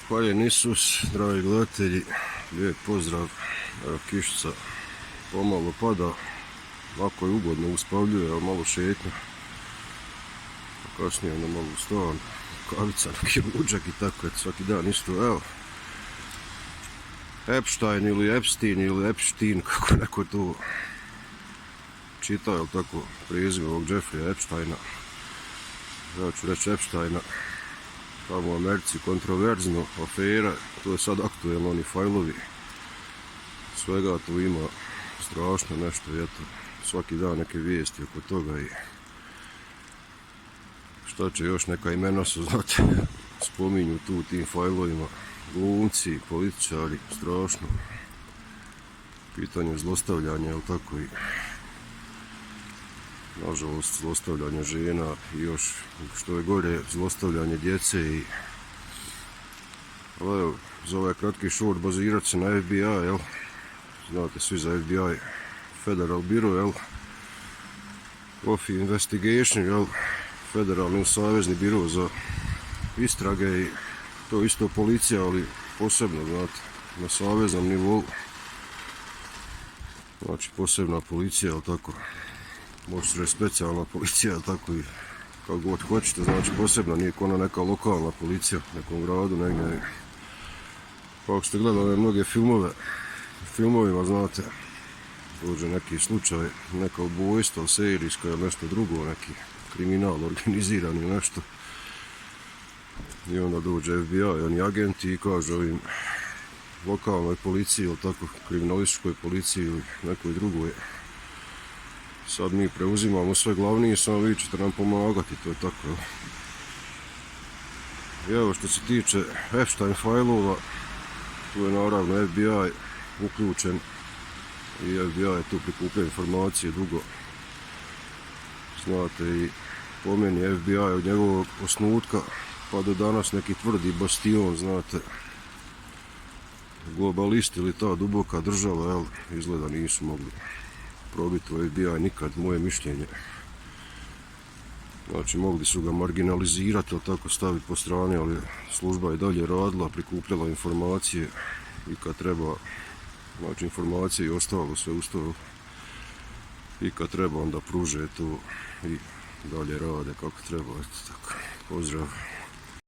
Hvaljen Isus, dragi gledatelji, lijep pozdrav. Evo, kišica pomalo pada, lako je ugodno uspavljuje, evo malo šetnja. Kasnije onda malo ustavam, kavica, neki ručak i tako, svaki dan isto, evo. Epstein ili Epstein ili Epstein, kako neko to čita, jel tako, prezime ovog Jeffrey Epsteina. Ja ću reći Epsteina. Tamo u Americi kontroverzno, afera, to je sad aktuelno, oni fajlovi. Svega tu ima strašno nešto, eto, svaki dan neke vijesti oko toga i šta će još, neka imena su, znate, spominju tu u tim fajlovima, glumci, političari, strašno. Pitanje zlostavljanja, jel tako, i nažalost zlostavljanje žena i još što je gore zlostavljanje djece i ali evo, za ovaj kratki short bazirat se na FBI, jel? Znate svi za FBI, Federal Bureau, jel? Of Investigation, jel? Federalni savezni biro za istrage i to isto policija, ali posebno, znate, na saveznom nivou. Znači posebna policija, jel tako? Može se reći specijalna policija, tako i kako god hoćete, znači posebna, nije kona neka lokalna policija u nekom gradu negdje. Pa ako ste gledali mnoge filmovima, znate, dođe neki slučaj, neka ubojstva, serijska ili nešto drugo, neki kriminal organizirani nešto. I onda dođe FBI, oni agenti i kaže ovim lokalnoj policiji ili tako, kriminalističkoj policiji ili nekoj drugoj. Sad mi preuzimamo sve glavnije, samo vi ćete nam pomagati, to je tako. I evo što se tiče Epstein fajlova, tu je naravno FBI uključen i FBI je tu prikuplja informacije dugo. Znate, i po meni FBI od njegovog osnutka pa do danas neki tvrdi bastion, znate, globalisti ili ta duboka država, jel, izgleda nisu mogli probiti u FBI nikad, moje mišljenje. Znači mogli su ga marginalizirati, ali tako staviti po strani, ali služba je dalje radila, prikupljala informacije i kad treba, znači informacije i ostalo sve ustalo. I kad treba onda pruže to i dalje rade kako treba, tako. Pozdrav.